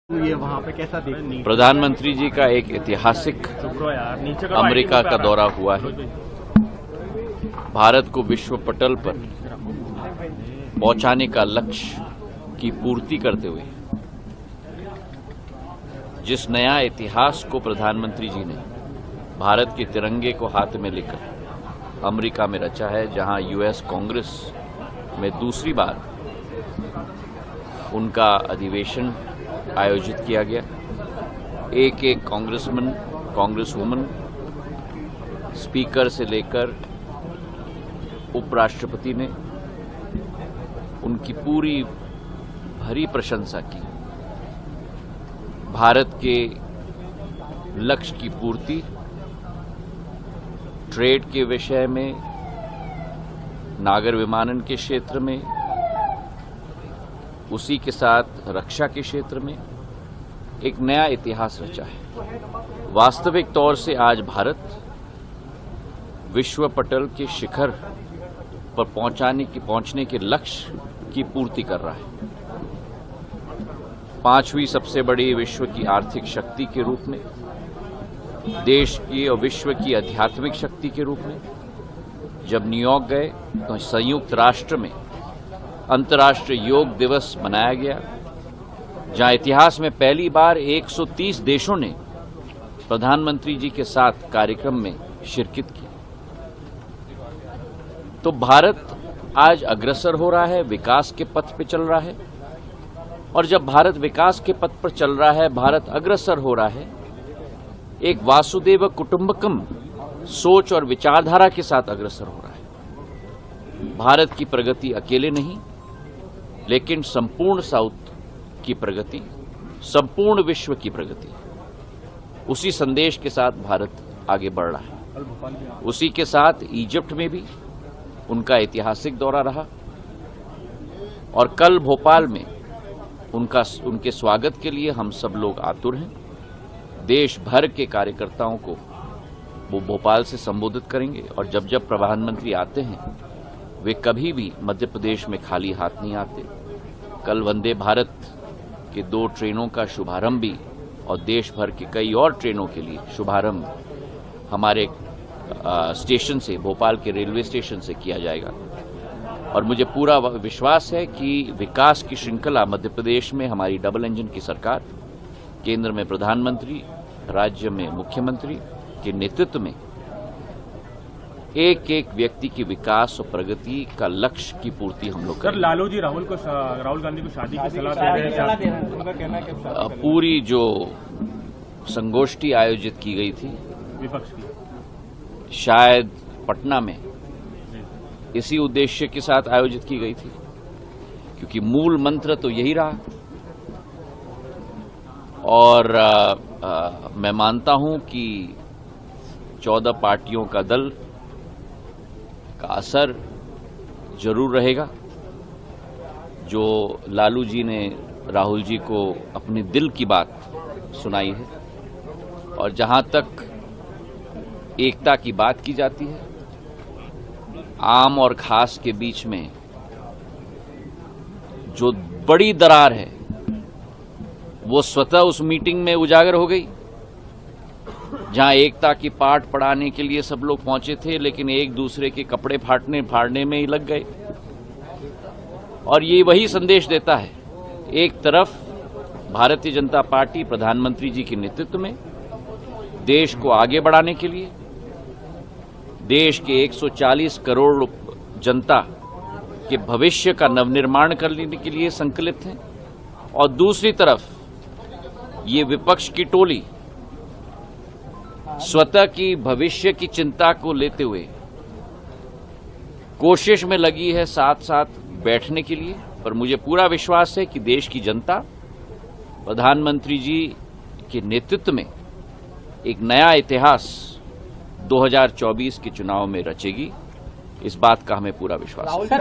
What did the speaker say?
ये वहाँ पे कैसा देख प्रधानमंत्री जी का एक ऐतिहासिक अमेरिका का दौरा हुआ है। भारत को विश्व पटल पर पहुंचाने का लक्ष्य की पूर्ति करते हुए जिस नया इतिहास को प्रधानमंत्री जी ने भारत के तिरंगे को हाथ में लेकर अमेरिका में रचा है, जहां यूएस कांग्रेस में दूसरी बार उनका अधिवेशन आयोजित किया गया। एक एक कांग्रेसमैन, कांग्रेसवुमन, स्पीकर से लेकर उपराष्ट्रपति ने उनकी पूरी भरी प्रशंसा की। भारत के लक्ष्य की पूर्ति, ट्रेड के विषय में, नागर विमानन के क्षेत्र में, उसी के साथ रक्षा के क्षेत्र में एक नया इतिहास रचा है। वास्तविक तौर से आज भारत विश्व पटल के शिखर पर पहुंचने के लक्ष्य की पूर्ति कर रहा है। पांचवी सबसे बड़ी विश्व की आर्थिक शक्ति के रूप में, देश की और विश्व की आध्यात्मिक शक्ति के रूप में जब न्यूयॉर्क गए तो संयुक्त राष्ट्र में अंतर्राष्ट्रीय योग दिवस मनाया गया, जहां इतिहास में पहली बार 130 देशों ने प्रधानमंत्री जी के साथ कार्यक्रम में शिरकत की। तो भारत आज अग्रसर हो रहा है, विकास के पथ पर चल रहा है। और जब भारत विकास के पथ पर चल रहा है, भारत अग्रसर हो रहा है, एक वासुदेव कुटुंबकम सोच और विचारधारा के साथ अग्रसर हो रहा है। भारत की प्रगति अकेले नहीं, लेकिन संपूर्ण साउथ की प्रगति, संपूर्ण विश्व की प्रगति, उसी संदेश के साथ भारत आगे बढ़ रहा है। उसी के साथ इजिप्ट में भी उनका ऐतिहासिक दौरा रहा और कल भोपाल में उनके स्वागत के लिए हम सब लोग आतुर हैं। देश भर के कार्यकर्ताओं को वो भोपाल से संबोधित करेंगे और जब जब प्रधानमंत्री आते हैं वे कभी भी मध्य प्रदेश में खाली हाथ नहीं आते। कल वंदे भारत के 2 ट्रेनों का शुभारंभ भी और देश भर के कई और ट्रेनों के लिए शुभारंभ हमारे स्टेशन से, भोपाल के रेलवे स्टेशन से किया जाएगा। और मुझे पूरा विश्वास है कि विकास की श्रृंखला मध्य प्रदेश में हमारी डबल इंजन की सरकार, केंद्र में प्रधानमंत्री, राज्य में मुख्यमंत्री के नेतृत्व में एक एक व्यक्ति की विकास और प्रगति का लक्ष्य की पूर्ति हम लोग करें। लालू जी राहुल गांधी को शादी की सलाह दे रहे हैं, उनका कहना है कि पूरी जो संगोष्ठी आयोजित की गई थी विपक्ष की, शायद पटना में इसी उद्देश्य के साथ आयोजित की गई थी, क्योंकि मूल मंत्र तो यही रहा। और मैं मानता हूं कि 14 पार्टियों का दल का असर जरूर रहेगा। जो लालू जी ने राहुल जी को अपनी दिल की बात सुनाई है, और जहां तक एकता की बात की जाती है, आम और खास के बीच में जो बड़ी दरार है वो स्वतः उस मीटिंग में उजागर हो गई, जहां एकता की पाठ पढ़ाने के लिए सब लोग पहुंचे थे, लेकिन एक दूसरे के कपड़े फाड़ने में ही लग गए। और ये वही संदेश देता है, एक तरफ भारतीय जनता पार्टी प्रधानमंत्री जी के नेतृत्व में देश को आगे बढ़ाने के लिए, देश के 140 करोड़ जनता के भविष्य का नवनिर्माण करने के लिए संकल्पित हैं, और दूसरी तरफ ये विपक्ष की टोली स्वतः की भविष्य की चिंता को लेते हुए कोशिश में लगी है साथ साथ बैठने के लिए। पर मुझे पूरा विश्वास है कि देश की जनता प्रधानमंत्री जी के नेतृत्व में एक नया इतिहास 2024 के चुनाव में रचेगी। इस बात का हमें पूरा विश्वास है।